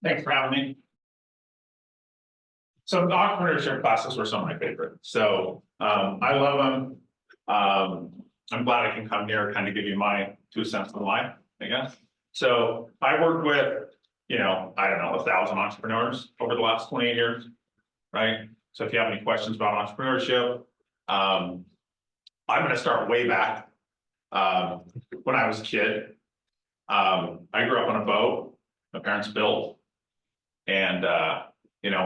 Thanks for having me. So the entrepreneurship classes were some of my favorite. So I love them. I'm glad I can come here and kind of give you my 2 cents on life, I guess. So I worked with, I don't know, 1,000 entrepreneurs over the last 28 years, right? So if you have any questions about entrepreneurship, I'm going to start way back. When I was a kid, I grew up on a boat my parents built, and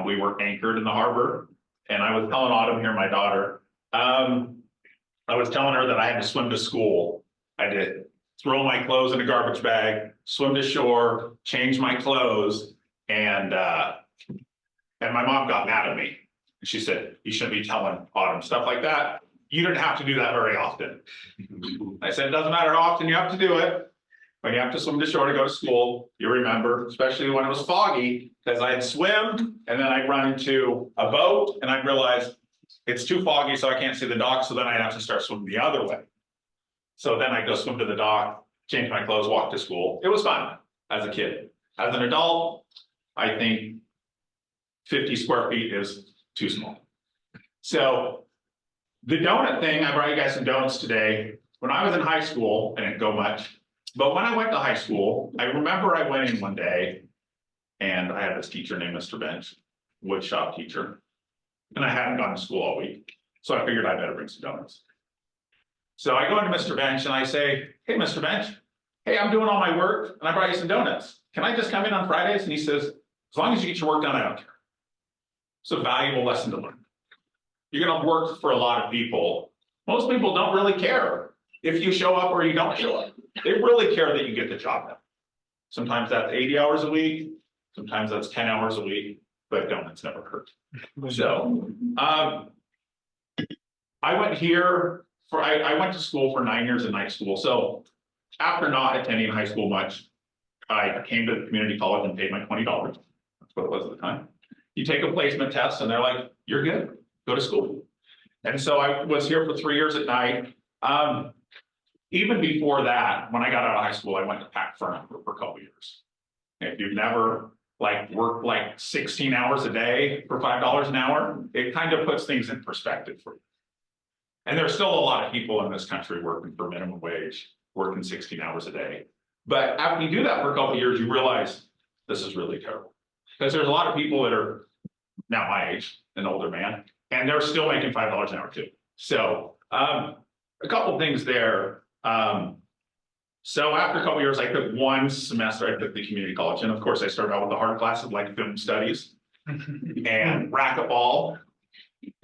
we were anchored in the harbor. And I was telling Autumn here, my daughter, I was telling her that I had to swim to school. I had to throw my clothes in a garbage bag, swim to shore, change my clothes, and my mom got mad at me. She said, "You shouldn't be telling Autumn stuff like that. You didn't have to do that very often." I said, "It doesn't matter how often you have to do it. When you have to swim to shore to go to school, you remember, especially when it was foggy, because I'd swim and then I'd run into a boat and I'd realize it's too foggy, so I can't see the dock. So then I'd have to start swimming the other way. So then I'd go swim to the dock, change my clothes, walk to school. It was fun as a kid. As an adult, I think 50 square feet is too small. So the donut thing, I brought you guys some donuts today. When I was in high school, I didn't go much, but when I went to high school, I remember I went in one day and I had this teacher named Mr. Bench, wood shop teacher, and I hadn't gone to school all week. So I figured I better bring some donuts. So I go into Mr. Bench and I say, "Hey, Mr. Bench, hey, I'm doing all my work and I brought you some donuts. Can I just come in on Fridays?" And he says, "As long as you get your work done, I don't care." It's a valuable lesson to learn. You're going to work for a lot of people. Most people don't really care if you show up or you don't show up. They really care that you get the job done. Sometimes that's 80 hours a week. Sometimes that's 10 hours a week, but donuts never hurt. So I went here for, I went to school for 9 years in night school. So after not attending high school much, I came to the community college and paid my $20. That's what it was at the time. You take a placement test and they're like, "You're good, go to school." And so I was here for 3 years at night. Even before that, when I got out of high school, I went to pack furniture for a couple years. If you've never worked 16 hours a day for $5 an hour, it kind of puts things in perspective for you. And there's still a lot of people in this country working for minimum wage, working 16 hours a day. But after you do that for a couple years, you realize this is really terrible. Because there's a lot of people that are now my age, an older man, and they're still making $5 an hour too. So a couple things there. So after a couple years, I took one semester, I took the community college. And of course, I started out with the hard classes like film studies and racquetball.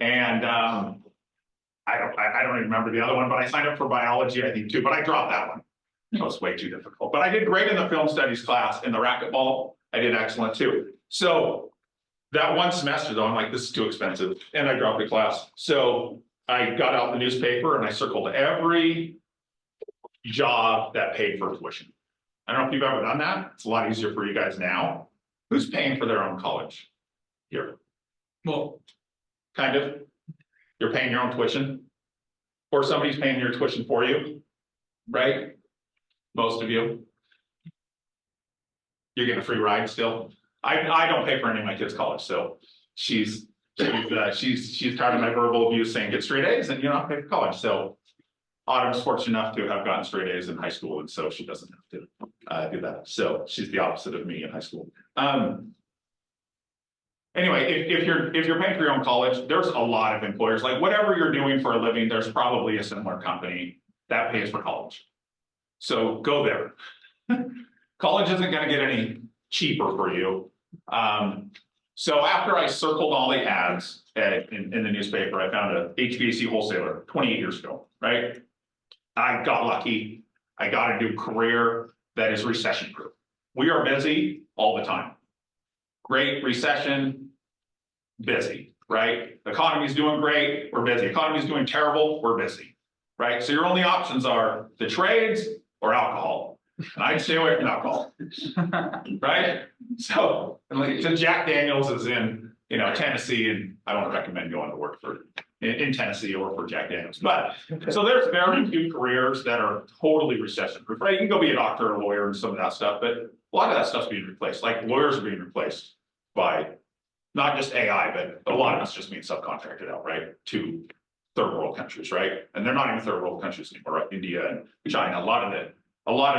And I don't even remember the other one, but I signed up for biology, I think too, but I dropped that one. It was way too difficult. But I did great in the film studies class. In the racquetball, I did excellent too. So that one semester though, I'm like, this is too expensive. And I dropped the class. So I got out the newspaper and I circled every job that paid for tuition. I don't know if you've ever done that. It's a lot easier for you guys now. Who's paying for their own college here? Well, kind of. You're paying your own tuition, or somebody's paying your tuition for you, right? Most of you. You're getting a free ride still. I don't pay for any of my kids' college, so she's tired of my verbal abuse saying get straight A's and you don't have to pay for college. So Autumn's fortunate enough to have gotten straight A's in high school, and so she doesn't have to do that. So she's the opposite of me in high school. Anyway, if you're paying for your own college, there's a lot of employers. Like whatever you're doing for a living, there's probably a similar company that pays for college. So go there. College isn't going to get any cheaper for you. So after I circled all the ads in the newspaper, I found a HVAC wholesaler 28 years ago, right? I got lucky. I got a new career that is recession proof. We are busy all the time. Great recession, busy, right? The economy's doing great, we're busy. Economy's doing terrible, we're busy, right? So your only options are the trades or alcohol. And I'd stay away from alcohol, right? So Jack Daniels is in Tennessee, and I don't recommend going to work in Tennessee or for Jack Daniels. But so there's very few careers that are totally recession proof, right? You can go be a doctor or a lawyer and some of that stuff, but a lot of that stuff's being replaced, like lawyers are being replaced by not just AI, but a lot of it's just being subcontracted out, right? To third world countries, right? And they're not even third world countries anymore, right? India and China, a lot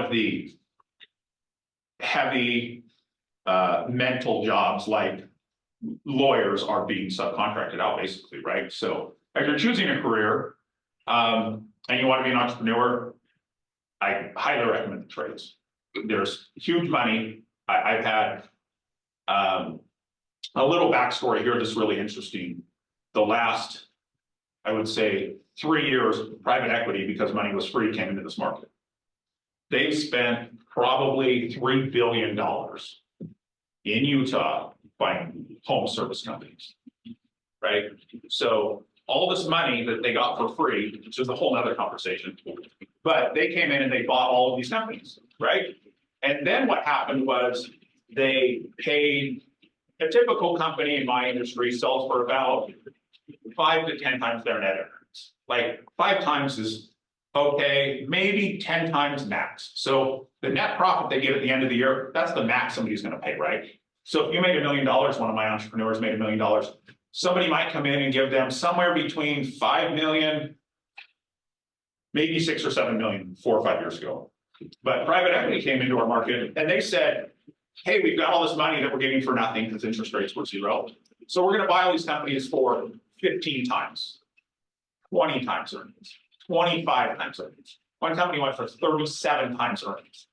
of the heavy mental jobs like lawyers are being subcontracted out basically, right? So if you're choosing a career and you want to be an entrepreneur, I highly recommend the trades. There's huge money. I've had a little backstory here that's really interesting. The last, I would say, 3 years, private equity, because money was free, came into this market. They've spent probably $3 billion in Utah buying home service companies, right? So all this money that they got for free, which is a whole nother conversation, but they came in and they bought all of these companies, right? And then what happened was they paid, a typical company in my industry sells for about 5 to 10 times their net earnings. Like 5 times is okay, maybe 10 times max. So the net profit they get at the end of the year, that's the max somebody's going to pay, right? So if you made $1 million, one of my entrepreneurs made $1 million, somebody might come in and give them somewhere between 5 million, maybe 6 or 7 million 4 or 5 years ago. But private equity came into our market and they said, hey, we've got all this money that we're getting for nothing because interest rates were 0. So we're going to buy all these companies for 15 times, 20 times earnings, 25 times earnings. One company went for 37 times earnings.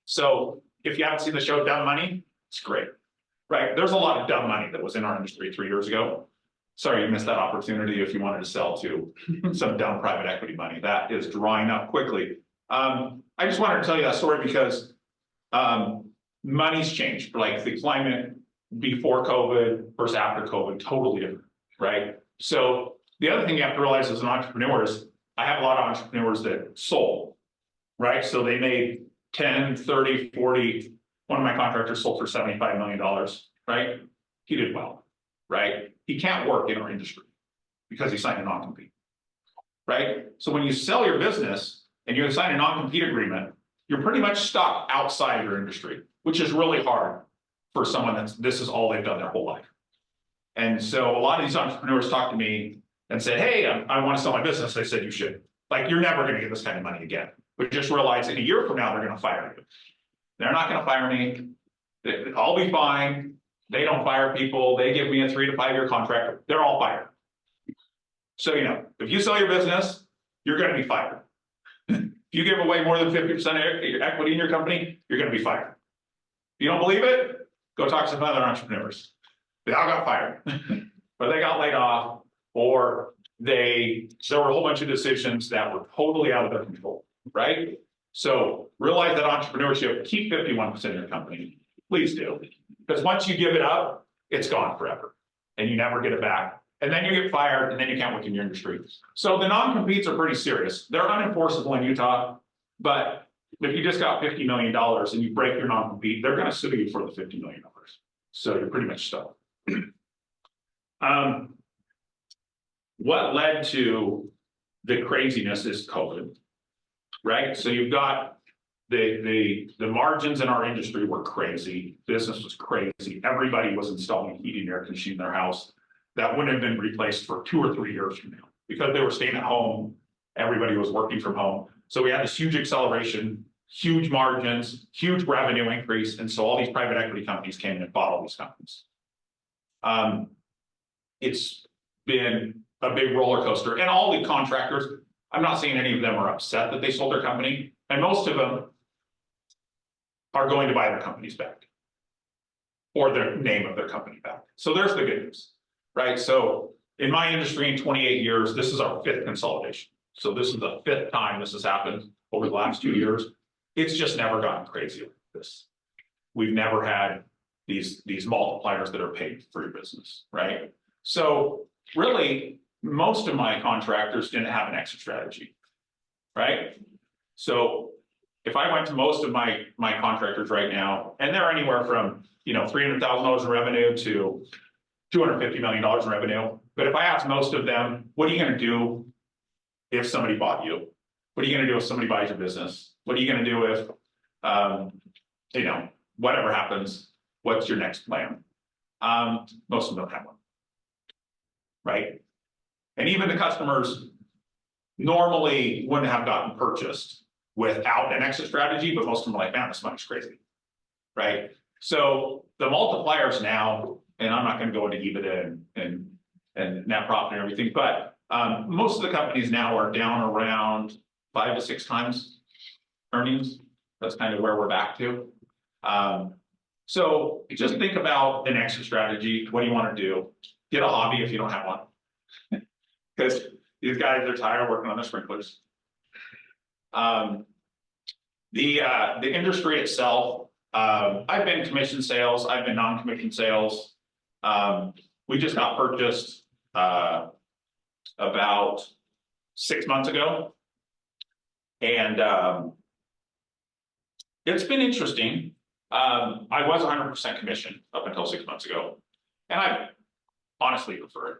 So if you haven't seen the show Dumb Money, it's great, right? There's a lot of dumb money that was in our industry 3 years ago. Sorry, you missed that opportunity if you wanted to sell to some dumb private equity money. That is drying up quickly. I just wanted to tell you that story because money's changed. Like the climate before COVID versus after COVID, totally different, right? So the other thing you have to realize as an entrepreneur is I have a lot of entrepreneurs that sold, right? So they made 10, 30, 40. One of my contractors sold for $75 million, right? He did well, right? He can't work in our industry because he signed a non-compete, right? So when you sell your business and you sign a non-compete agreement, you're pretty much stuck outside your industry, which is really hard for someone this is all they've done their whole life. And so a lot of these entrepreneurs talk to me and said, hey, I want to sell my business. I said, you should. Like, you're never going to get this kind of money again. But just realize in a year from now, they're going to fire you. They're not going to fire me. I'll be fine. They don't fire people. They give me a 3 to 5 year contract. They're all fired. So, if you sell your business, you're going to be fired. If you give away more than 50% of your equity in your company, you're going to be fired. If you don't believe it, go talk to some other entrepreneurs. They all got fired, or they got laid off, or there were a whole bunch of decisions that were totally out of their control, right? So realize that entrepreneurship, keep 51% of your company. Please do. Because once you give it up, it's gone forever and you never get it back. And then you get fired and then you can't work in your industry. So the non-competes are pretty serious. They're unenforceable in Utah, but if you just got $50 million and you break your non-compete, they're going to sue you for the $50 million. So you're pretty much stuck. What led to the craziness is COVID, right? So you've got the margins in our industry were crazy. Business was crazy. Everybody was installing heating and air conditioning in their house. That wouldn't have been replaced for 2 or 3 years from now because they were staying at home. Everybody was working from home. So we had this huge acceleration, huge margins, huge revenue increase. And so all these private equity companies came in and bought all these companies. It's been a big roller coaster. And all the contractors, I'm not saying any of them are upset that they sold their company. And most of them are going to buy their companies back or the name of their company back. So there's the good news, right? So in my industry in 28 years, this is our 5th consolidation. So this is the 5th time this has happened over the last 2 years. It's just never gotten crazy like this. We've never had these multipliers that are paid for your business, right? So really, most of my contractors didn't have an exit strategy, right? So if I went to most of my contractors right now, and they're anywhere from $300,000 in revenue to $250 million in revenue. But if I ask most of them, what are you going to do if somebody bought you? What are you going to do if somebody buys your business? What are you going to do if whatever happens, what's your next plan? Most of them don't have one. Right? And even the customers normally wouldn't have gotten purchased without an exit strategy, but most of them are like, man, this money's crazy. Right? So the multipliers now, and I'm not going to go into EBITDA and net profit and everything, but most of the companies now are down around 5 to 6 times earnings. That's kind of where we're back to. So just think about an exit strategy. What do you want to do? Get a hobby if you don't have one, because these guys are tired working on the sprinklers. The industry itself, I've been commission sales, I've been non-commission sales. We just got purchased about 6 months ago, and it's been interesting. I was 100% commission up until 6 months ago, and I honestly prefer it,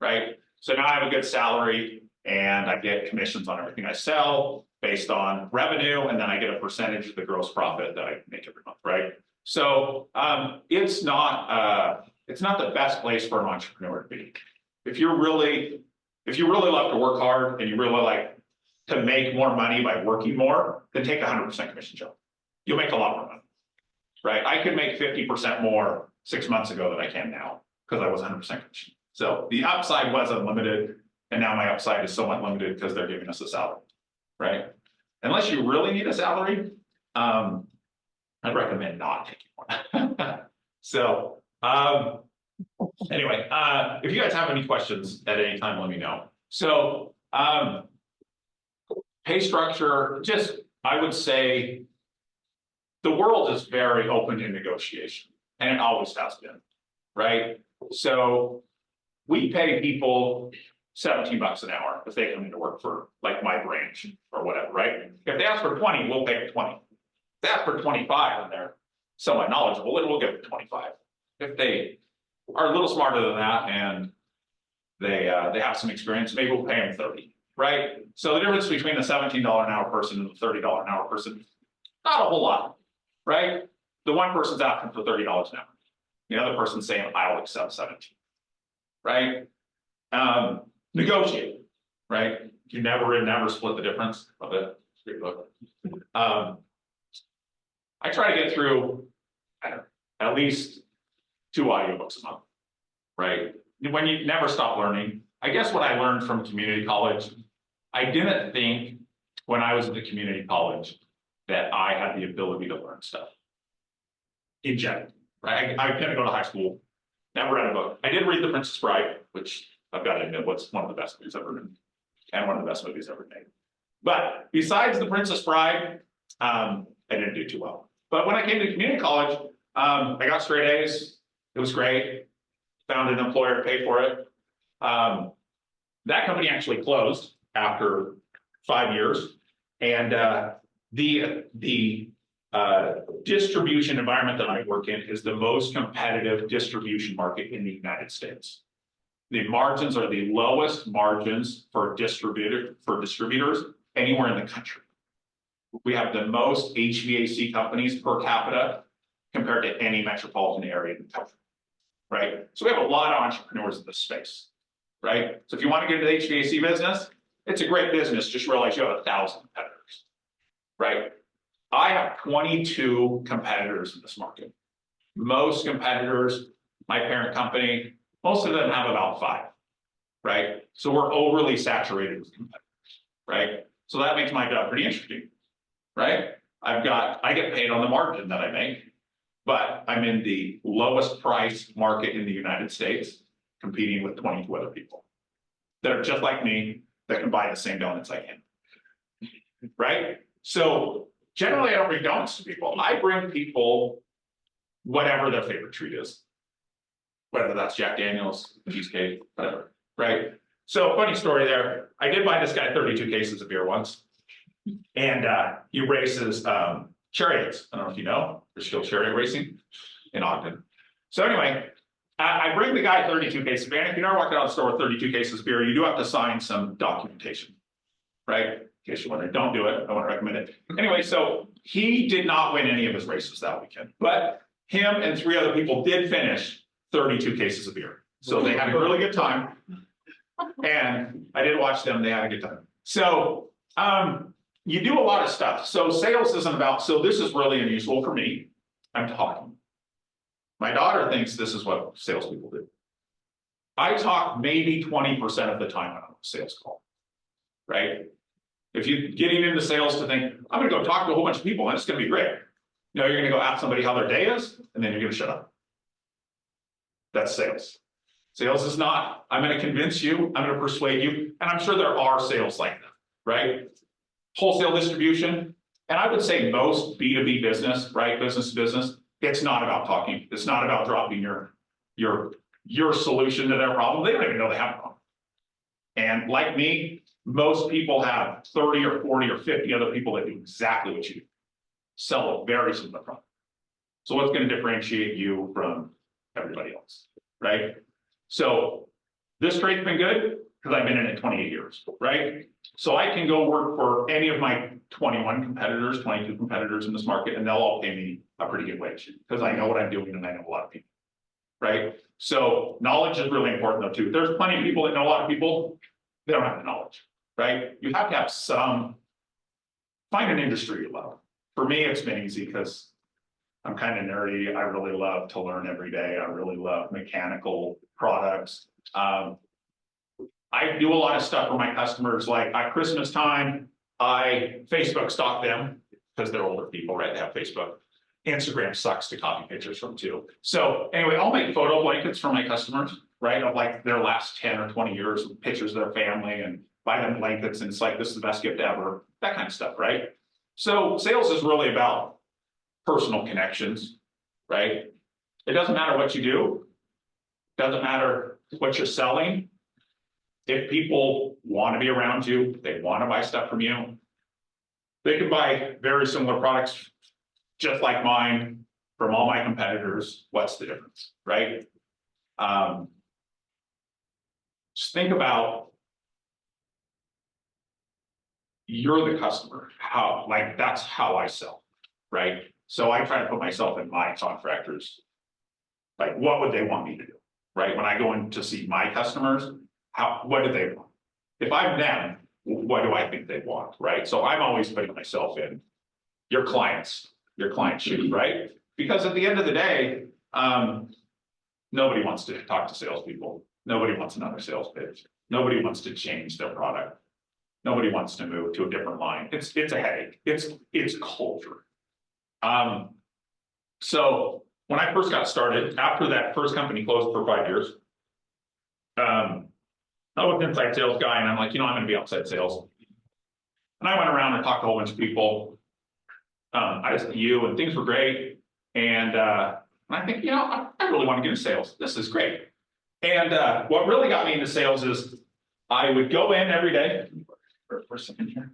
right? So now I have a good salary, and I get commissions on everything I sell based on revenue, and then I get a percentage of the gross profit that I make every month, right? So it's not the best place for an entrepreneur to be. If you really love to work hard and you really like to make more money by working more, then take a 100% commission job. You'll make a lot more money, right? I could make 50% more 6 months ago than I can now because I was 100% commission. So the upside was unlimited, and now my upside is somewhat limited because they're giving us a salary, right? Unless you really need a salary, I'd recommend not taking one. So anyway, if you guys have any questions at any time, let me know. So pay structure, just I would say the world is very open to negotiation, and it always has been, right? So we pay people $17 an hour if they come into work for like my branch or whatever, right? If they ask for 20, we'll pay them 20. If they ask for 25 and they're somewhat knowledgeable, then we'll give them 25. If they are a little smarter than that and they have some experience, maybe we'll pay them 30, right? So the difference between the $17 an hour person and the $30 an hour person, not a whole lot, right? The one person's asking for $30 an hour. The other person's saying, I'll accept 17, right? Negotiate, right? You never split the difference of it. Great book. I try to get through at least 2 audiobooks a month, right? When you never stop learning. I guess what I learned from community college, I didn't think when I was in the community college that I had the ability to learn stuff in general, right? I didn't go to high school, never read a book. I did read The Princess Bride, which I've got to admit was one of the best movies ever written and one of the best movies ever made. But besides The Princess Bride, I didn't do too well. But when I came to community college, I got straight A's. It was great. Found an employer to pay for it. That company actually closed after 5 years. And the distribution environment that I work in is the most competitive distribution market in the United States. The margins are the lowest margins for distributors anywhere in the country. We have the most HVAC companies per capita compared to any metropolitan area in the country, right? So we have a lot of entrepreneurs in this space, right? So if you want to get into the HVAC business, it's a great business. Just realize you have 1,000 competitors, right? I have 22 competitors in this market. Most competitors, my parent company, most of them have about 5, right? So we're overly saturated with competitors, right? So that makes my job pretty interesting, right? I get paid on the margin that I make, but I'm in the lowest price market in the United States, competing with 22 other people that are just like me, that can buy the same donuts I can, right? So generally I don't bring donuts to people. I bring people whatever their favorite treat is, whether that's Jack Daniels, cheesecake, whatever, right? So funny story there. I did buy this guy 32 cases of beer once, and he races chariots. I don't know if you know, there's still chariot racing in Ogden. So anyway, I bring the guy 32 cases of beer. And if you never walked out of the store with 32 cases of beer, you do have to sign some documentation, right? case you're wondering, don't do it. I wouldn't recommend it. Anyway, so he did not win any of his races that weekend, but him and 3 other people did finish 32 cases of beer. So they had a really good time. And I did watch them, they had a good time. So you do a lot of stuff. So sales isn't about, so this is really unusual for me. I'm talking. My daughter thinks this is what salespeople do. I talk maybe 20% of the time on a sales call, right? If you're getting into sales to think, I'm gonna go talk to a whole bunch of people and it's gonna be great. No, you're gonna go ask somebody how their day is, and then you're gonna shut up. That's sales. Sales is not, I'm gonna convince you, I'm gonna persuade you, and I'm sure there are sales like that, right? Wholesale distribution, and I would say most B2B business, right, business to business, it's not about talking. It's not about dropping your solution to their problem. They don't even know they have a problem. And like me, most people have 30 or 40 or 50 other people that do exactly what you do. Sell a very similar product. So what's going to differentiate you from everybody else, right? So this trade's been good because I've been in it 28 years, right? So I can go work for any of my 21 competitors, 22 competitors in this market, and they'll all pay me a pretty good wage because I know what I'm doing and I know a lot of people, right? So knowledge is really important though too. There's plenty of people that know a lot of people, they don't have the knowledge, right? You have to have some, find an industry you love. For me, it's been easy because I'm kind of nerdy. I really love to learn every day. I really love mechanical products. I do a lot of stuff for my customers, like at Christmas time, I Facebook stalk them because they're older people, right? They have Facebook. Instagram sucks to copy pictures from too. So anyway, I'll make photo blankets for my customers, right? Of like their last 10 or 20 years with pictures of their family and buy them blankets. And it's like, this is the best gift ever, that kind of stuff, right? So sales is really about personal connections, right? It doesn't matter what you do. Doesn't matter what you're selling. If people want to be around you, they want to buy stuff from you. They can buy very similar products just like mine from all my competitors. What's the difference, right? Just think about you're the customer. How, like, that's how I sell, right? So I try to put myself in my contractors. Like, what would they want me to do, right? When I go in to see my customers, what do they want? If I'm them, what do I think they want, right? So I'm always putting myself in your clients' shoes, right? Because at the end of the day, nobody wants to talk to salespeople. Nobody wants another sales pitch. Nobody wants to change their product. Nobody wants to move to a different line. It's a headache. It's culture. So when I first got started, after that first company closed for 5 years, I was an inside sales guy, and I'm like, I'm going to be outside sales. And I went around and talked to a whole bunch of people. I was at you, and things were great. And I think, I really want to get into sales. This is great. And what really got me into sales is I would go in every day. For a second here.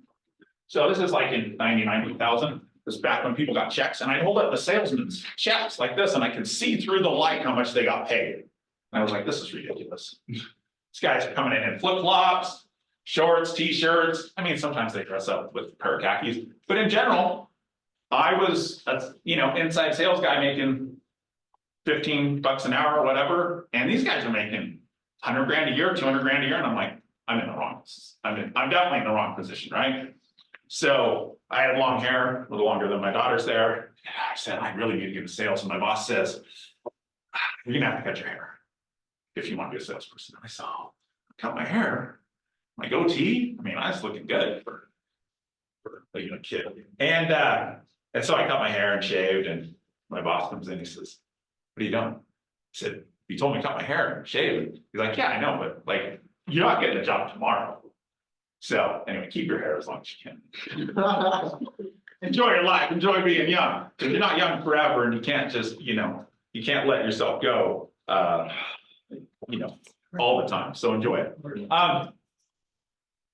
So this is like in 99, 2000. This is back when people got checks, and I'd hold up the salesman's checks like this, and I could see through the light how much they got paid. And I was like, this is ridiculous. These guys are coming in flip-flops, shorts, t-shirts. I mean, sometimes they dress up with a pair of khakis, but in general, I was a inside sales guy making $15 an hour or whatever, and these guys are making 100 grand a year, 200 grand a year, and I'm like, I'm definitely in the wrong position, right? So I had long hair, a little longer than my daughter's there. I said, I really need to get into sales, and my boss says, you're gonna have to cut your hair if you want to be a salesperson. I said, cut my hair, my goatee. I mean, I was looking good for a kid. And so I cut my hair and shaved, and my boss comes in, he says, what are you doing? I said, you told me to cut my hair and shave. He's like, yeah, I know, but like, you're not getting a job tomorrow. So anyway, keep your hair as long as you can. Enjoy your life, enjoy being young. Because you're not young forever, and you can't just, you can't let yourself go all the time. So enjoy it.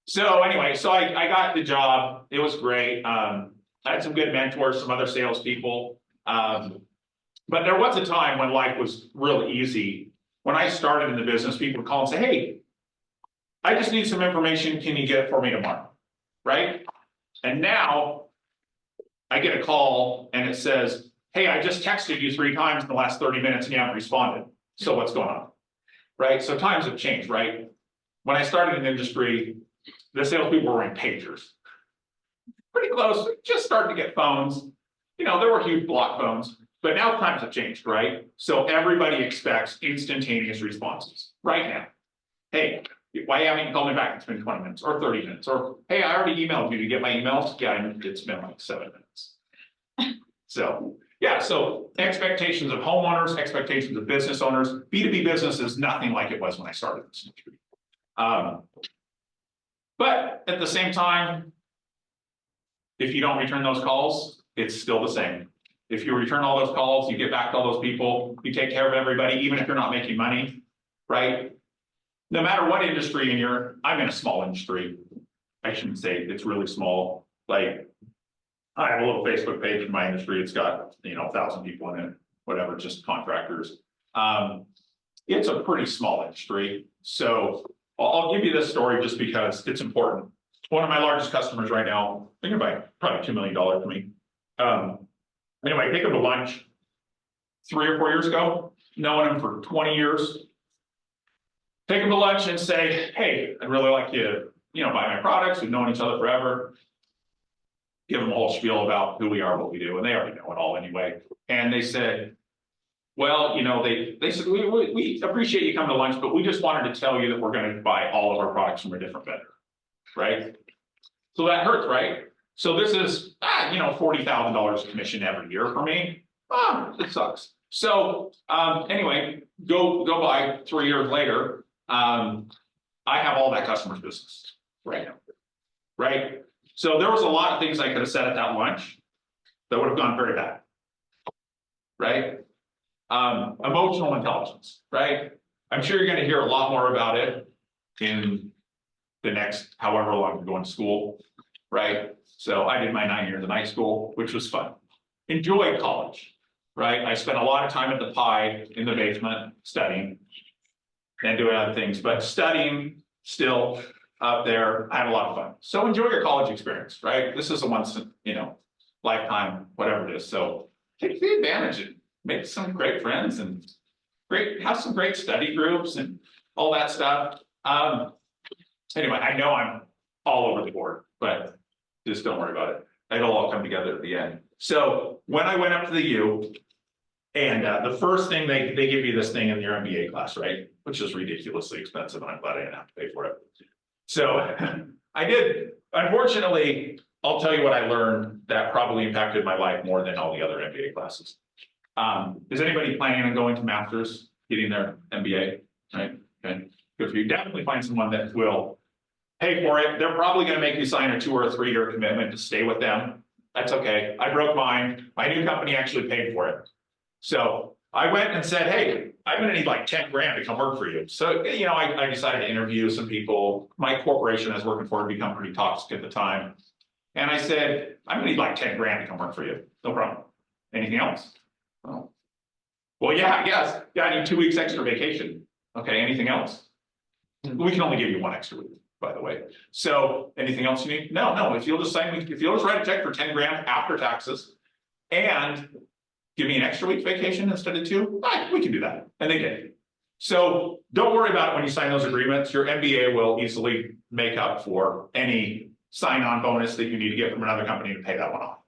So anyway, so I got the job. It was great. I had some good mentors, some other salespeople. But there was a time when life was really easy. When I started in the business, people would call and say, hey, I just need some information. Can you get it for me tomorrow? right? And now I get a call and it says, hey, I just texted you 3 times in the last 30 minutes and you haven't responded. So what's going on? Right? So times have changed, right? When I started in the industry, the salespeople were wearing pagers. Pretty close, just starting to get phones. You know, there were huge block phones, but now times have changed, right? So everybody expects instantaneous responses right now. Hey, why haven't you called me back? It's been 20 minutes or 30 minutes. Or, hey, I already emailed you to get my emails. Yeah, it's been like 7 minutes. So, yeah, so expectations of homeowners, expectations of business owners, B2B business is nothing like it was when I started this industry. But at the same time, if you don't return those calls, it's still the same. If you return all those calls, you get back to all those people, you take care of everybody, even if you're not making money, right? No matter what industry I'm in a small industry. I shouldn't say it's really small. Like, I have a little Facebook page in my industry. It's got, 1,000 people in it, whatever, just contractors. It's a pretty small industry. So I'll give you this story just because it's important. One of my largest customers right now, I think about probably $2 million for me. Anyway, I take them to lunch 3 or 4 years ago, knowing them for 20 years. Take them to lunch and say, hey, I'd really like you to, buy my products. We've known each other forever. Give them a whole spiel about who we are, what we do, and they already know it all anyway. And they said, well, they said, we appreciate you coming to lunch, but we just wanted to tell you that we're going to buy all of our products from a different vendor, right? So that hurts, right? So this is, $40,000 commission every year for me. It sucks. So anyway, go by 3 years later. I have all that customer's business right now, right? So there was a lot of things I could have said at that lunch that would have gone very bad, right? Emotional intelligence, right? I'm sure you're going to hear a lot more about it in the next however long you're going to school, right? So I did my 9 years in high school, which was fun. Enjoyed college, right? I spent a lot of time at the Pi in the basement studying and doing other things, but studying still up there, I had a lot of fun. So enjoy your college experience, right? This is a once, lifetime, whatever it is. So take the advantage and make some great friends and have some great study groups and all that stuff. Anyway, I know I'm all over the board, but just don't worry about it. It'll all come together at the end. So when I went up to the U, and the first thing they give you this thing in your MBA class, right? Which is ridiculously expensive, and I'm glad I didn't have to pay for it. So I did. Unfortunately, I'll tell you what I learned that probably impacted my life more than all the other MBA classes. Is anybody planning on going to master's, getting their MBA? Right? Okay. Good for you. Definitely find someone that will pay for it. They're probably going to make you sign a 2 or a 3 year commitment to stay with them. That's okay. I broke mine. My new company actually paid for it. So I went and said, hey, I'm going to need like 10 grand to come work for you. So, I decided to interview some people. My corporation I was working for had become pretty toxic at the time. And I said, I'm going to need like 10 grand to come work for you. No problem. Anything else? Oh. Well, yeah, yes. Yeah, I need 2 weeks extra vacation. Okay, anything else? We can only give you 1 extra week, by the way. So anything else you need? No. If you'll just write a check for 10 grand after taxes and give me an extra week vacation instead of 2, we can do that. And they did. So don't worry about it when you sign those agreements. Your MBA will easily make up for any sign-on bonus that you need to get from another company to pay that one off.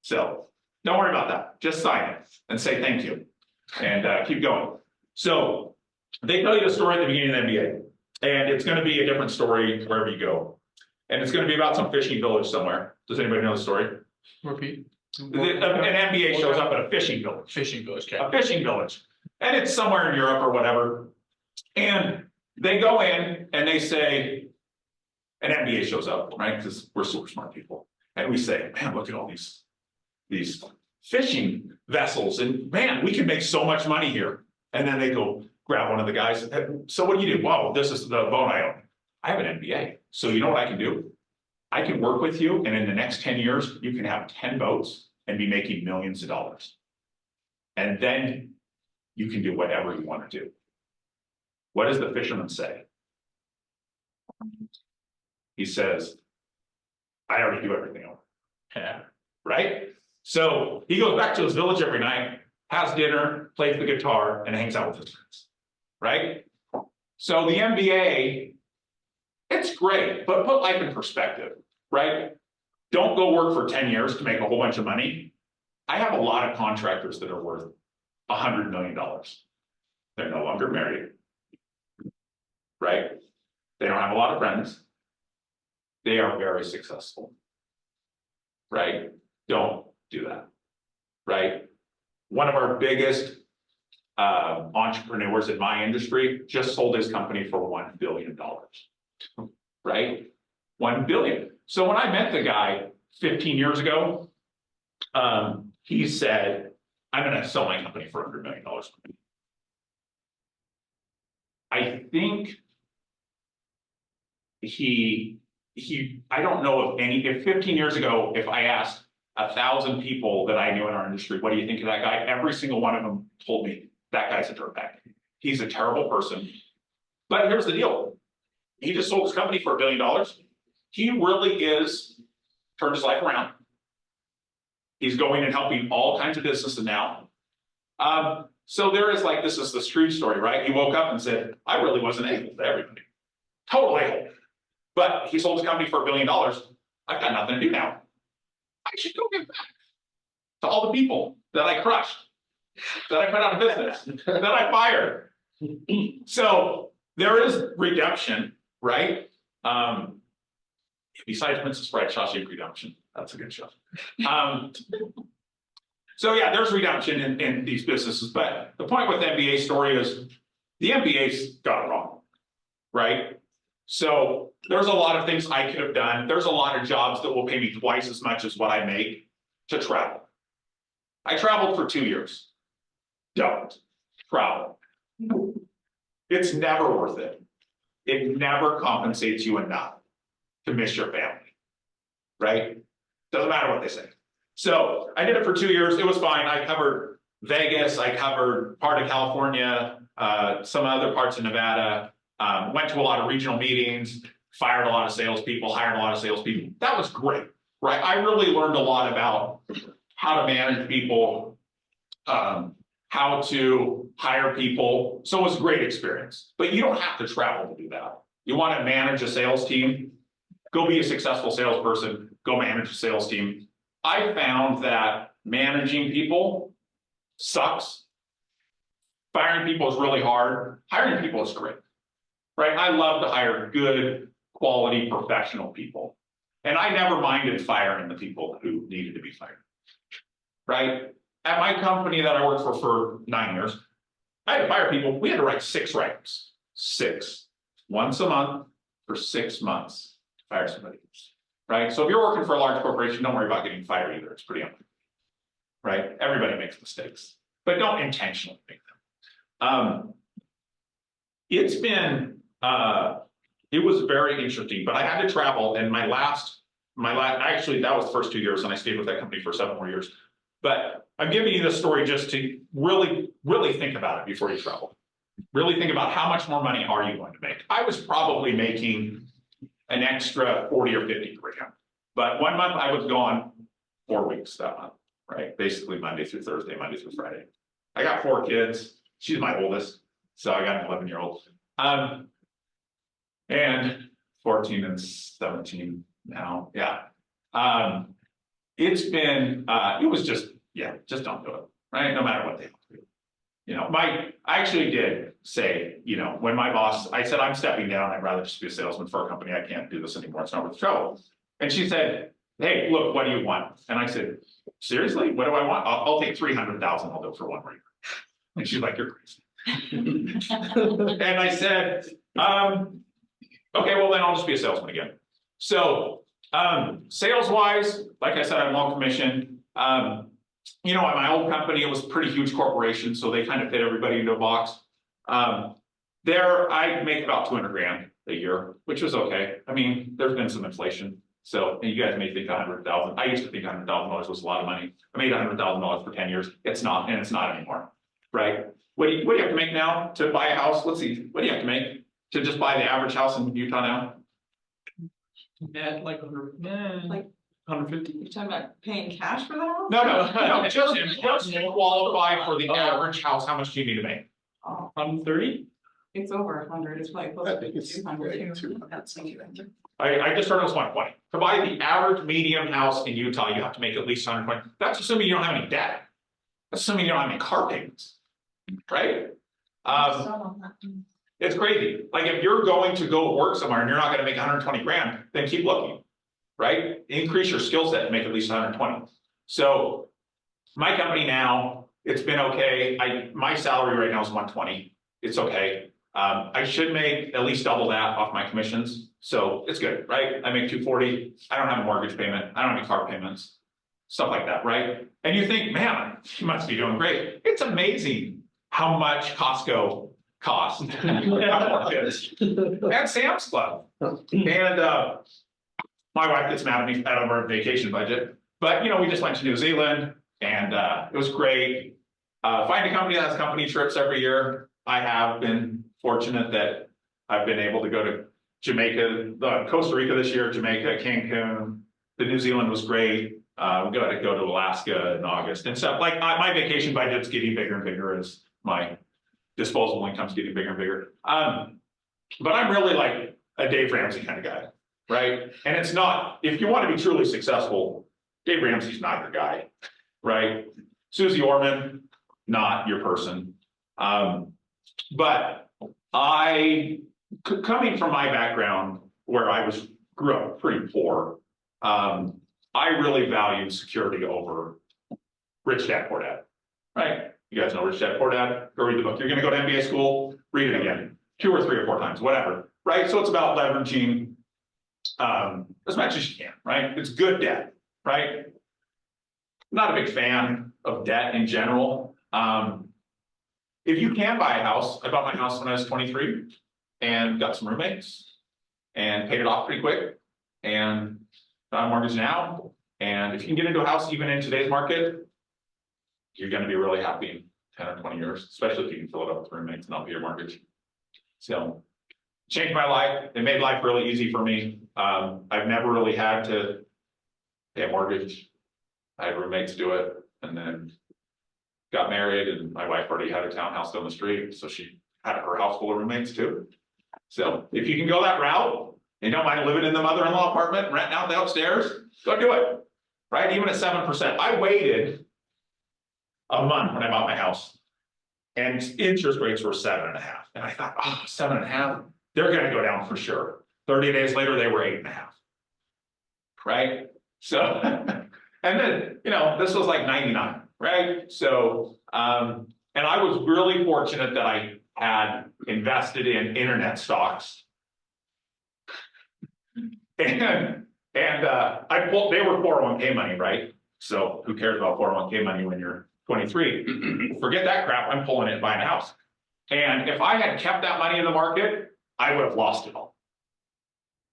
So don't worry about that. Just sign it and say thank you and keep going. So they tell you the story at the beginning of the MBA, and it's going to be a different story wherever you go. And it's going to be about some fishing village somewhere. Does anybody know the story? Repeat. An MBA shows up at a fishing village. Fishing village, okay. A fishing village. And it's somewhere in Europe or whatever. And they go in and they say, an MBA shows up, right? Because we're super smart people. And we say, man, look at all these fishing vessels. And man, we can make so much money here. And then they go grab one of the guys. So what do you do? Wow, this is the boat I own. I have an MBA. So you know what I can do? I can work with you, and in the next 10 years, you can have 10 boats and be making millions of dollars. And then you can do whatever you want to do. What does the fisherman say? He says, I already do everything over. Yeah. Right? So he goes back to his village every night, has dinner, plays the guitar, and hangs out with his friends. Right? So the MBA, it's great, but put life in perspective, right? Don't go work for 10 years to make a whole bunch of money. I have a lot of contractors that are worth $100 million. They're no longer married, right? They don't have a lot of friends. They are very successful, right? Don't do that, right? One of our biggest entrepreneurs in my industry just sold his company for $1 billion, right? 1 billion. So when I met the guy 15 years ago, he said, I'm going to sell my company for $100 million. I think I don't know if 15 years ago, if I asked 1,000 people that I knew in our industry, what do you think of that guy? Every single one of them told me that guy's a dirtbag. He's a terrible person. But here's the deal. He just sold his company for $1 billion. He really is turned his life around. He's going and helping all kinds of businesses now. So there is like, this is the Scrooge story, right? He woke up and said, I really wasn't able to everybody. Totally able. But he sold his company for $1 billion. I've got nothing to do now. I should go give back to all the people that I crushed, that I put out of business, that I fired. So there is redemption, right? Besides Princess Bride, Shawshank Redemption. That's a good show. So yeah, there's redemption in these businesses. But the point with the MBA story is the MBA's got it wrong, right? So there's a lot of things I could have done. There's a lot of jobs that will pay me twice as much as what I make to travel. I traveled for 2 years. Don't travel. It's never worth it. It never compensates you enough to miss your family, right? Doesn't matter what they say. So I did it for 2 years. It was fine. I covered Vegas. I covered part of California, some other parts of Nevada. Went to a lot of regional meetings, fired a lot of salespeople, hired a lot of salespeople. That was great, right? I really learned a lot about how to manage people, how to hire people. So it was a great experience. But you don't have to travel to do that. You want to manage a sales team, go be a successful salesperson, go manage a sales team. I found that managing people sucks. Firing people is really hard. Hiring people is great. Right? I love to hire good, quality, professional people. And I never minded firing the people who needed to be fired. Right? At my company that I worked for 9 years, I had to fire people. We had to write 6 write-ups. 6. Once a month for 6 months to fire somebody. Right? So if you're working for a large corporation, don't worry about getting fired either. It's pretty unfair. Right? Everybody makes mistakes. But don't intentionally make them. It's been it was very interesting, but I had to travel, and my last, actually, that was the first 2 years, and I stayed with that company for 7 more years. But I'm giving you this story just to really, really think about it before you travel. Really think about how much more money are you going to make? I was probably making an extra 40 or 50 grand, but 1 month I was gone 4 weeks that month, right? Basically Monday through Thursday, Monday through Friday. I got 4 kids. She's my oldest, so I got an 11-year-old. And 14 and 17 now, yeah. It's been, it was just, yeah, just don't do it, right? No matter what they do. You know, I actually did say, you know, when my boss, I said, I'm stepping down, I'd rather just be a salesman for a company, I can't do this anymore, it's not worth the trouble. And she said, hey, look, what do you want? And I said, seriously, what do I want? I'll take 300,000, I'll do it for 1 more year. And she's like, you're crazy. And I said, okay, well then I'll just be a salesman again. So sales wise, like I said, I'm all commission. You know, at my old company, it was a pretty huge corporation, so they kind of fit everybody into a box. There, I make about 200 grand a year, which was okay. I mean, there's been some inflation. So you guys may think 100,000. I used to think $100,000 was a lot of money. I made $100,000 for 10 years. It's not, and it's not anymore, right? What do you have to make now to buy a house? Let's see. What do you have to make to just buy the average house in Utah now? Net like 100, Like- 150. You're talking about paying cash for that? No, just to qualify for the average house, how much do you need to make? Oh, 130? it's over 100, it's probably I close think to it's 200. like 200. I just heard it was 120. To buy the average medium house in Utah, you have to make at least 120. That's assuming you don't have any debt. That's assuming you don't have any car payments, right? It's crazy. Like if you're going to go work somewhere and you're not gonna make 120 grand, then keep looking, right? Increase your skill set and make at least 120. So my company now, it's been okay. My salary right now is 120. It's okay. I should make at least double that off my commissions. So it's good, right? I make 240. I don't have a mortgage payment. I don't have any car payments, stuff like that, right? And you think, man, you must be doing great. It's amazing how much Costco costs. And Sam's Club. And my wife gets mad at me out of our vacation budget. But you know, we just went to New Zealand and it was great. Find a company that has company trips every year. I have been fortunate that I've been able to go to Jamaica, Costa Rica this year, Jamaica, Cancun. The New Zealand was great. We got to go to Alaska in August and stuff. Like my vacation budget's getting bigger and bigger as my disposable income's getting bigger and bigger. But I'm really like a Dave Ramsey kind of guy, right? And it's not, if you want to be truly successful, Dave Ramsey's not your guy, right? Susie Orman, not your person. But coming from my background where I grew up pretty poor, I really valued security over Rich Dad Poor Dad, right? You guys know Rich Dad Poor Dad, go read the book. You're gonna go to MBA school, read it again, 2 or 3 or 4 times, whatever, right? So it's about leveraging as much as you can, right? It's good debt, right? Not a big fan of debt in general. If you can buy a house, I bought my house when I was 23 and got some roommates and paid it off pretty quick and got a mortgage now. And if you can get into a house even in today's market, you're gonna be really happy in 10 or 20 years, especially if you can fill it up with roommates and not pay your mortgage. So changed my life. It made life really easy for me. I've never really had to pay a mortgage. I had roommates do it and then got married and my wife already had a townhouse down the street. So she had her house full of roommates too. So if you can go that route and don't mind living in the mother-in-law apartment, renting out the upstairs, go do it, right? Even at 7%. I waited a month when I bought my house and interest rates were 7.5. And I thought, oh, 7.5, they're gonna go down for sure. 30 days later, they were 8.5, right? So, and then, you know, this was like 99, right? So, and I was really fortunate that I had invested in internet stocks. And they were 401k money, right? So who cares about 401k money when you're 23? Forget that crap, I'm pulling it and buying a house. And if I had kept that money in the market, I would have lost it all.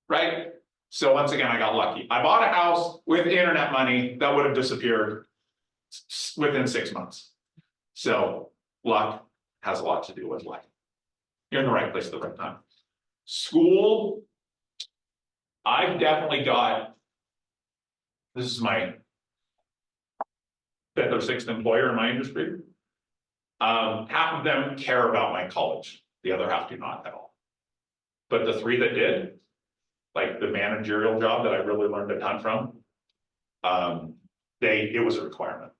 Right? So once again, I got lucky. I bought a house with internet money that would have disappeared within 6 months. So luck has a lot to do with life. You're in the right place at the right time. School, I've definitely got, this is my 5th or 6th employer in my industry. Half of them care about my college. The other half do not at all. But the 3 that did, like the managerial job that I really learned a ton from, it was a requirement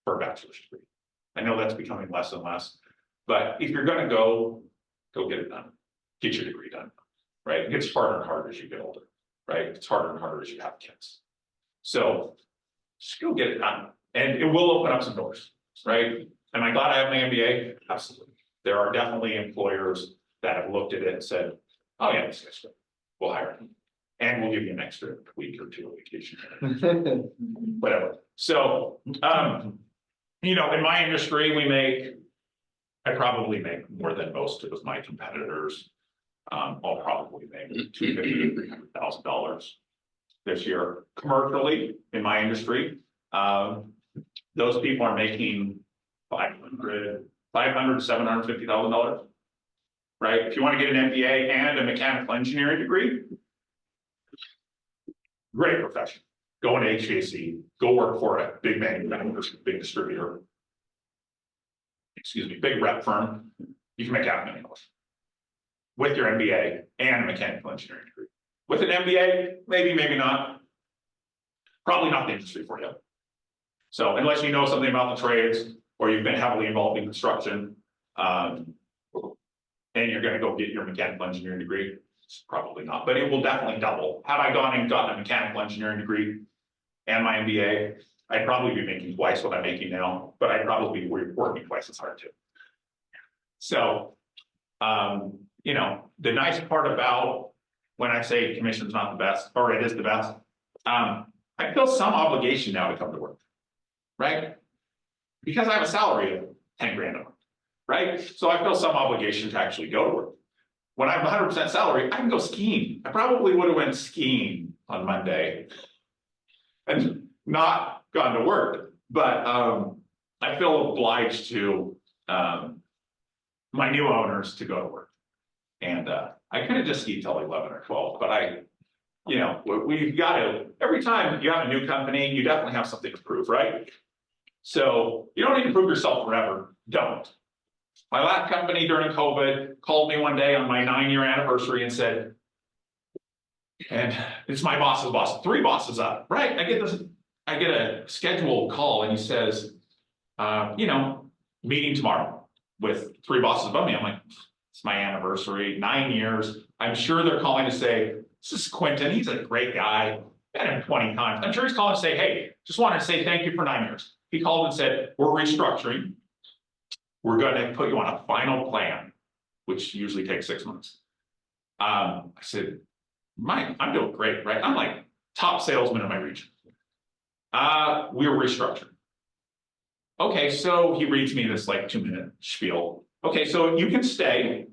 for a bachelor's degree. I know that's becoming less and less, but if you're gonna go get it done. Get your degree done, right? It gets harder and harder as you get older, right? It's harder and harder as you have kids. So just go get it done. And it will open up some doors, right? Am I glad I have my MBA? Absolutely. There are definitely employers that have looked at it and said, oh yeah, this guy's good. We'll hire him. And we'll give you an extra week or 2 of vacation. Whatever. So, you know, in my industry, I probably make more than most of my competitors. I'll probably make $250,000 to $300,000 this year. Commercially, in my industry, those people are making $500,000 to $750,000. Right? If you want to get an MBA and a mechanical engineering degree, Great profession. Go into HVAC, go work for a big manufacturer, big distributor. Excuse me, big rep firm, you can make $500,000 with your MBA and a mechanical engineering degree. With an MBA, maybe, maybe not. Probably not the industry for you. So unless you know something about the trades or you've been heavily involved in construction, and you're going to go get your mechanical engineering degree, it's probably not, but it will definitely double. Had I gone and gotten a mechanical engineering degree and my MBA, I'd probably be making twice what I'm making now, but I'd probably be working twice as hard too. So, you know, the nice part about when I say commission's not the best, or it is the best, I feel some obligation now to come to work, right? Because I have a salary of 10 grand a month, right? So I feel some obligation to actually go to work. When I'm 100% salary, I can go skiing. I probably would have went skiing on Monday and not gone to work, but I feel obliged to my new owners to go to work. And I could have just skied till 11 or 12, but you know, we've got to, every time you have a new company, you definitely have something to prove, right? So you don't need to prove yourself forever, don't. My last company during COVID called me one day on my 9-year anniversary and said, and it's my boss's boss, 3 bosses up, right? I get a scheduled call and he says, you know, meeting tomorrow with 3 bosses above me. I'm like, it's my anniversary, 9 years. I'm sure they're calling to say, this is Quentin, he's a great guy. Met him 20 times. I'm sure he's calling to say, hey, just wanted to say thank you for 9 years. He called and said, we're restructuring. We're going to put you on a final plan, which usually takes 6 months. I said, Mike, I'm doing great, right? I'm like top salesman in my region. We're restructuring. Okay, so he reads me this like 2-minute spiel. Okay, so you can stay.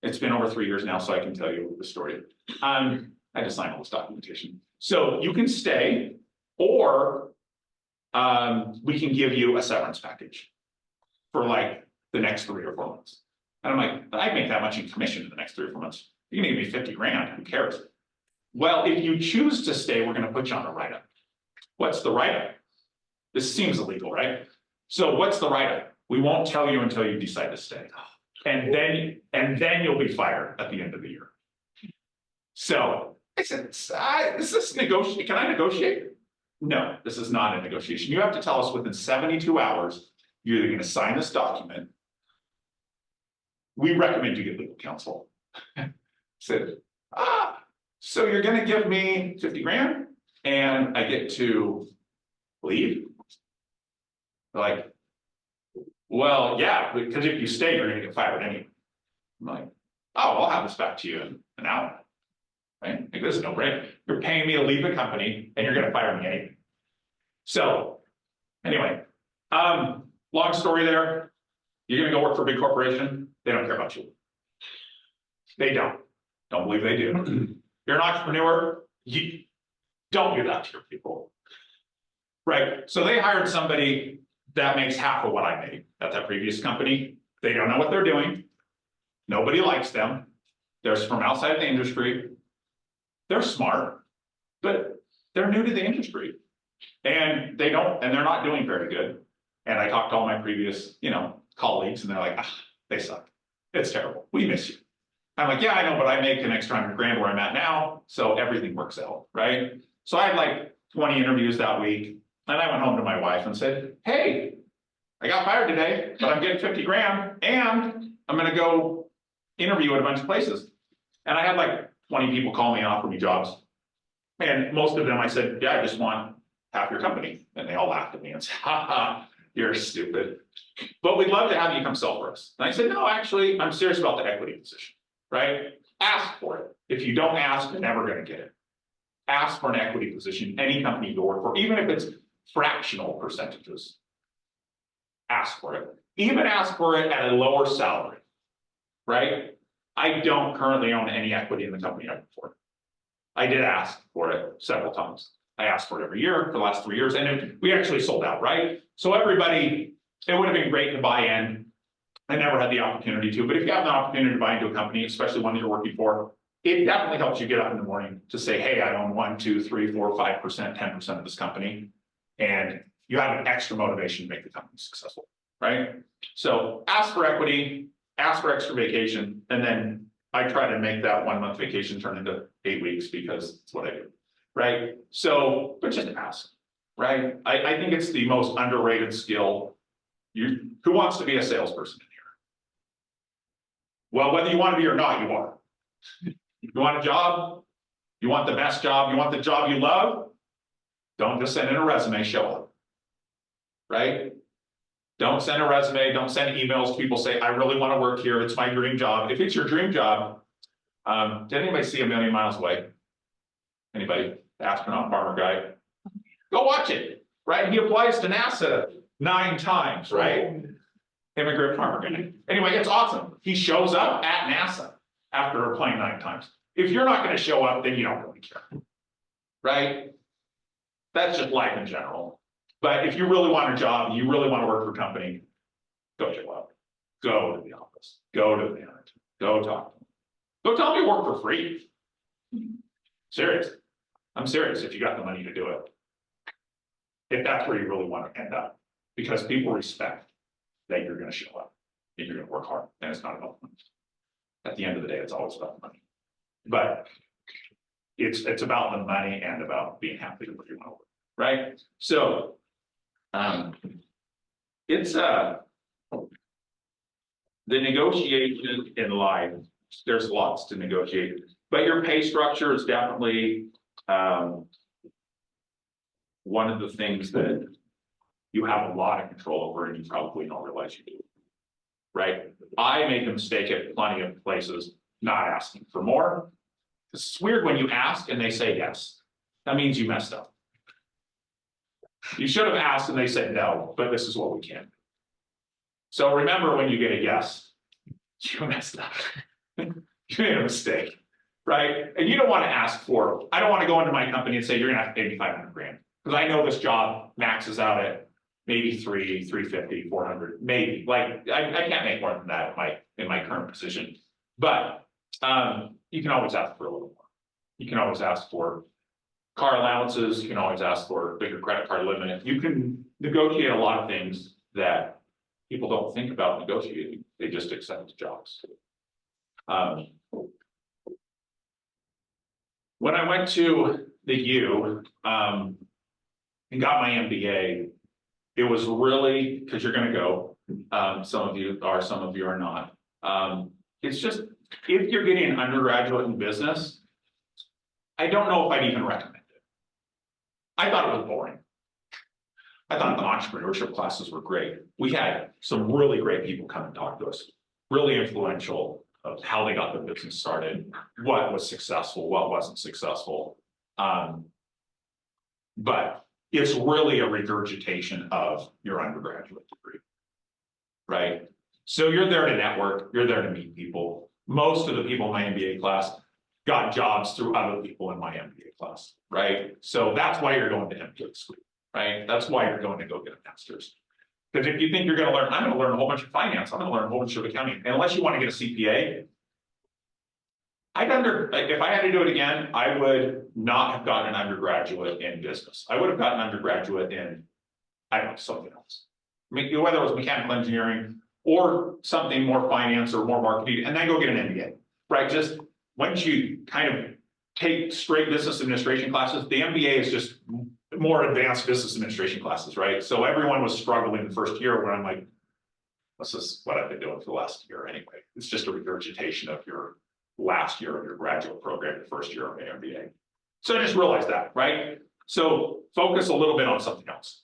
It's been over 3 years now, so I can tell you the story. I just signed all this documentation. So you can stay, or we can give you a severance package for like the next 3 or 4 months. And I'm like, I'd make that much in commission in the next 3 or 4 months. You're gonna give me 50 grand, who cares? Well, if you choose to stay, we're gonna put you on a write-up. What's the write-up? This seems illegal, right? So what's the write-up? We won't tell you until you decide to stay. And then you'll be fired at the end of the year. So I said, is this negotiate? Can I negotiate? No, this is not a negotiation. You have to tell us within 72 hours, you're either going to sign this document. We recommend you get legal counsel. Said, so you're going to give me 50 grand and I get to leave? Like, well, yeah, because if you stay, you're going to get fired anyway. I'm like, oh, I'll have this back to you in an hour. Right? Like, this is no brainer. You're paying me to leave the company and you're going to fire me anyway. So anyway, long story there. You're going to go work for a big corporation. They don't care about you. They don't. Don't believe they do. You're an entrepreneur. You don't do that to your people. Right. So they hired somebody that makes half of what I made at that previous company. They don't know what they're doing. Nobody likes them. They're from outside the industry. They're smart, but they're new to the industry. And they're not doing very good. And I talked to all my previous, colleagues, and they're like, they suck. It's terrible. We miss you. I'm like, yeah, I know, but I make an extra 100 grand where I'm at now. So everything works out, right? So I had like 20 interviews that week. And I went home to my wife and said, hey, I got fired today, but I'm getting 50 grand and I'm going to go interview at a bunch of places. And I had like 20 people call me and offer me jobs. And most of them I said, yeah, I just want half your company. And they all laughed at me and said, ha, you're stupid. But we'd love to have you come sell for us. And I said, no, actually, I'm serious about the equity position, right? Ask for it. If you don't ask, you're never going to get it. Ask for an equity position, any company you work for, even if it's fractional percentages. Ask for it. Even ask for it at a lower salary, right? I don't currently own any equity in the company I work for. I did ask for it several times. I asked for it every year for the last 3 years, and we actually sold out, right? So everybody, it would have been great to buy in. I never had the opportunity to, but if you have the opportunity to buy into a company, especially one that you're working for, it definitely helps you get up in the morning to say, hey, I own 1, 2, 3, 4, 5%, 10% of this company. And you have an extra motivation to make the company successful, right? So ask for equity, ask for extra vacation, and then I try to make that 1 month vacation turn into 8 weeks because it's what I do, right? So, but just ask, right? I think it's the most underrated skill. Who wants to be a salesperson in here? Well, whether you want to be or not, you are. You want a job? You want the best job? You want the job you love? Don't just send in a resume, show up. Right? Don't send a resume, don't send emails. People say, I really want to work here. It's my dream job. If it's your dream job, did anybody see A Million Miles Away? Anybody? Astronaut farmer guy? Go watch it, right? He applies to NASA 9 times, right? Immigrant farmer guy. Anyway, it's awesome. He shows up at NASA after applying 9 times. If you're not going to show up, then you don't really care, right? That's just life in general. But if you really want a job, you really want to work for a company, go show up. Go to the office. Go to the manager. Go talk to them. Go tell them you work for free. Serious. I'm serious if you got the money to do it. If that's where you really want to end up. Because people respect that you're going to show up and you're going to work hard. And it's not about money. At the end of the day, it's always about money. But it's about the money and about being happy with where you want to work. Right? So it's the negotiation in life, there's lots to negotiate, but your pay structure is definitely one of the things that you have a lot of control over and you probably don't realize you do. Right? I made the mistake at plenty of places not asking for more. It's weird when you ask and they say yes. That means you messed up. You should have asked and they said no, but this is what we can do. So remember when you get a yes, you messed up. You made a mistake, right? And you don't want to ask for, I don't want to go into my company and say, you're gonna have to pay me 500 grand. Because I know this job maxes out at maybe 350, 400, maybe. Like I can't make more than that in my current position. But you can always ask for a little more. You can always ask for car allowances, you can always ask for a bigger credit card limit. You can negotiate a lot of things that people don't think about negotiating. They just accept jobs. When I went to the U and got my MBA, it was really, because you're going to go, some of you are, some of you are not. It's just, if you're getting an undergraduate in business, I don't know if I'd even recommend it. I thought it was boring. I thought the entrepreneurship classes were great. We had some really great people come and talk to us, really influential of how they got their business started, what was successful, what wasn't successful. But it's really a regurgitation of your undergraduate degree, right? So you're there to network, you're there to meet people. Most of the people in my MBA class got jobs through other people in my MBA class, right? So that's why you're going to MBA school, right? That's why you're going to go get a master's. Because if you think you're going to learn, I'm going to learn a whole bunch of finance, I'm going to learn a whole bunch of accounting, and unless you want to get a CPA, if I had to do it again, I would not have gotten an undergraduate in business. I would have gotten an undergraduate in, I don't know, something else. I mean, whether it was mechanical engineering or something more finance or more marketing, and then go get an MBA, right? Just once you kind of take straight business administration classes, the MBA is just more advanced business administration classes, right? So everyone was struggling the first year where I'm like, this is what I've been doing for the last year anyway. It's just a regurgitation of your last year of your graduate program, the first year of the MBA. So I just realized that, right? So focus a little bit on something else.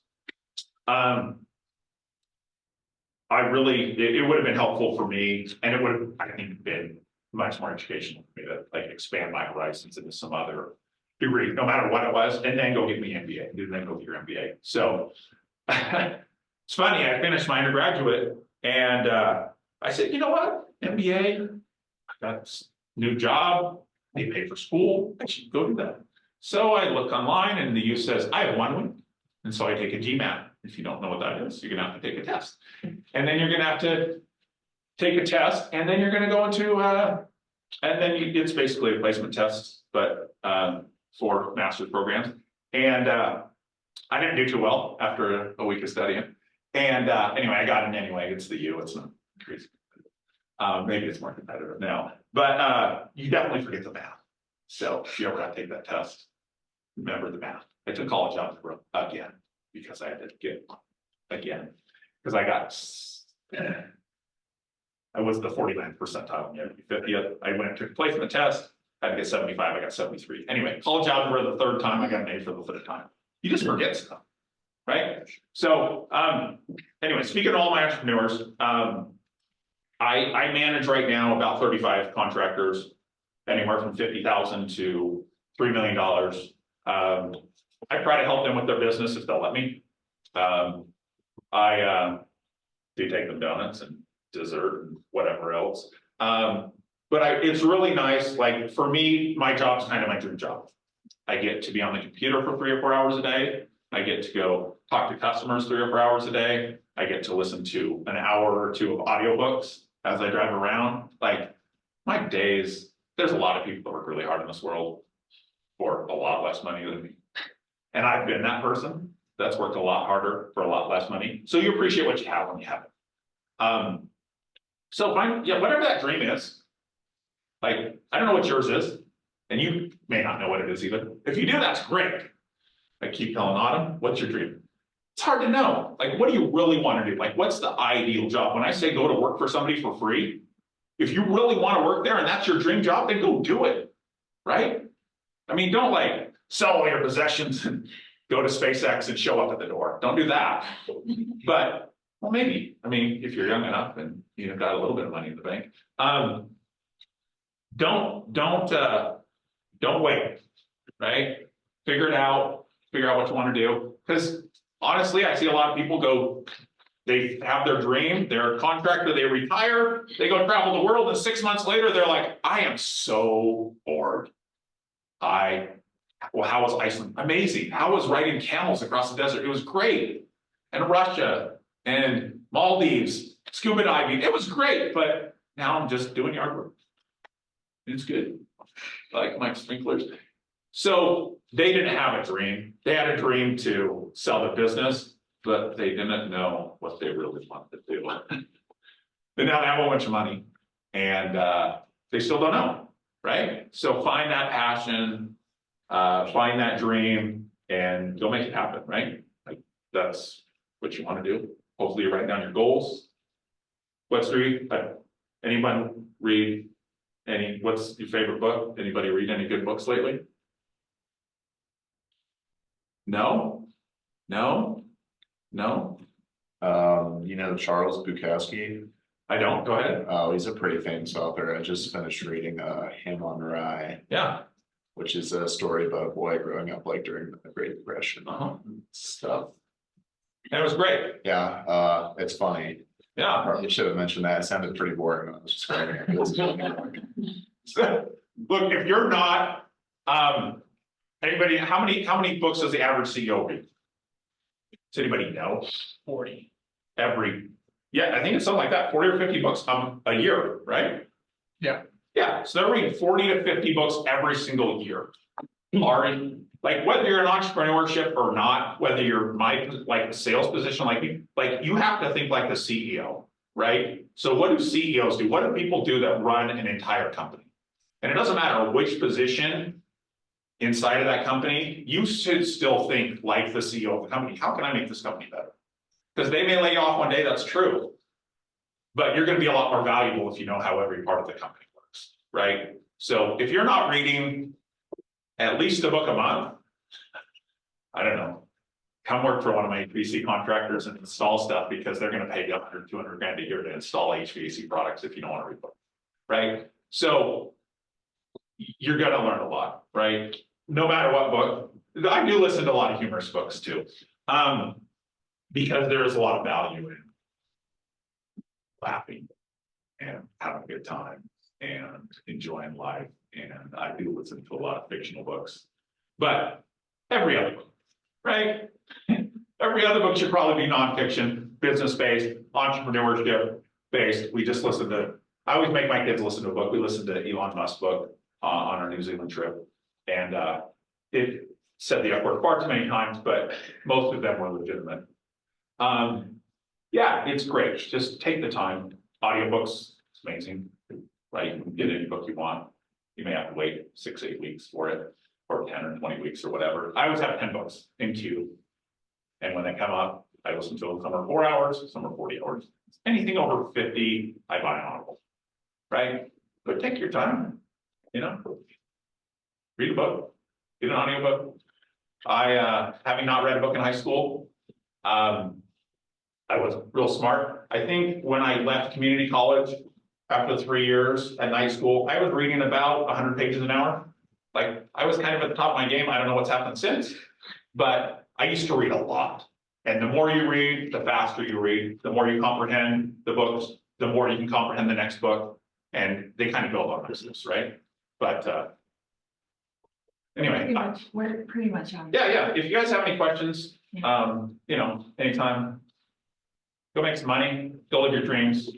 It would have been helpful for me, and it would have, I think, been much more educational for me to like expand my horizons into some other degree, no matter what it was, and then go get me MBA, and then go get your MBA. So it's funny, I finished my undergraduate and I said, you know what, MBA, I got this new job, they pay for school, I should go do that. So I look online and the U says, I have 1 week. And so I take a GMAT. If you don't know what that is, you're gonna have to take a test. And then you're gonna have to take a test, and then you're gonna go into And then it's basically a placement test, but for master's programs. And I didn't do too well after a week of studying. And anyway, I got in anyway. It's the U. It's not crazy. Maybe it's more competitive now, but you definitely forget the math. So if you ever got to take that test, remember the math. I took college algebra again because I had to get again because I was the 49th percentile, you know, 50th. I went and took a placement test. I had to get 75. I got 73. Anyway, college algebra the third time. I got an A for the third time. You just forget stuff, right? So anyway, speaking to all my entrepreneurs, I manage right now about 35 contractors, anywhere from 50,000 to $3 million. I try to help them with their business if they'll let me. I do take them donuts and dessert and whatever else. But it's really nice. Like for me, my job's kind of my dream job. I get to be on the computer for 3 or 4 hours a day. I get to go talk to customers 3 or 4 hours a day. I get to listen to an hour or two of audiobooks as I drive around. Like my days, there's a lot of people that work really hard in this world for a lot less money than me. And I've been that person that's worked a lot harder for a lot less money. So you appreciate what you have when you have it. So whatever that dream is, like, I don't know what yours is, and you may not know what it is either. If you do, that's great. I keep telling Autumn, what's your dream? It's hard to know. Like, what do you really want to do? Like, what's the ideal job? When I say go to work for somebody for free, if you really want to work there and that's your dream job, then go do it, right? I mean, don't like sell all your possessions and go to SpaceX and show up at the door. Don't do that. But, well, maybe. I mean, if you're young enough and you've got a little bit of money in the bank, don't wait, right? Figure it out. Figure out what you want to do. Because honestly, I see a lot of people go, they have their dream, they're a contractor, they retire, they go travel the world, and 6 months later, they're like, I am so bored. Well, how was Iceland? Amazing. How was riding camels across the desert? It was great. And Russia and Maldives, scuba diving, it was great, but now I'm just doing yard work. It's good. I like my sprinklers. So they didn't have a dream. They had a dream to sell the business, but they didn't know what they really wanted to do. They now have a bunch of money and they still don't know, right? So find that passion, find that dream and go make it happen, right? Like that's what you want to do. Hopefully you write down your goals. Anyone read what's your favorite book? Anybody read any good books lately? No. You know Charles Bukowski? I don't. Go ahead. Oh, he's a pretty famous author. I just finished reading Him on Rye, Yeah. which is a story about a boy growing up like during the Great Depression stuff. And it was great. Yeah, it's funny. Yeah. Probably should have mentioned that. It sounded pretty boring when I was describing it. So, look, if you're not, anybody, how many books does the average CEO read? Does anybody know? 40. Yeah, I think it's something like that, 40 or 50 books a year, right? Yeah. Yeah, so they're reading 40 to 50 books every single year. Like whether you're in entrepreneurship or not, whether you're like a sales position, like you have to think like the CEO, right? So what do CEOs do? What do people do that run an entire company? And it doesn't matter which position inside of that company, you should still think like the CEO of the company. How can I make this company better? Because they may lay you off one day, that's true. But you're going to be a lot more valuable if you know how every part of the company works, right? So if you're not reading at least a book a month, I don't know, come work for one of my HVAC contractors and install stuff because they're going to pay you 100, 200 grand a year to install HVAC products if you don't want to read books, right? So you're going to learn a lot, right? No matter what book. I do listen to a lot of humorous books too, because there is a lot of value in laughing and having a good time and enjoying life. And I do listen to a lot of fictional books, but every other book, right? Every other book should probably be nonfiction, business-based, entrepreneurship-based. We just listened to I always make my kids listen to a book. We listened to Elon Musk's book on our New Zealand trip. And it said the F word far too many times, but most of them were legitimate. Yeah, it's great. Just take the time. Audiobooks, it's amazing. Right, you can get any book you want. You may have to wait 6-8 weeks for it, or 10 or 20 weeks or whatever. I always have 10 books in queue. And when they come up, I listen to them. Some are 4 hours, some are 40 hours. Anything over 50, I buy an Audible. Right? But take your time, you know? Read a book, get an audiobook. I, having not read a book in high school, I was real smart. I think when I left community college, after 3 years at night school, I was reading about 100 pages an hour. Like, I was kind of at the top of my game. I don't know what's happened since, but I used to read a lot. And the more you read, the faster you read, the more you comprehend the books, the more you can comprehend the next book. And they kind of build on this, right? But anyway, We're pretty much on. yeah. If you guys have any questions, you know, anytime. Go make some money, go live your dreams.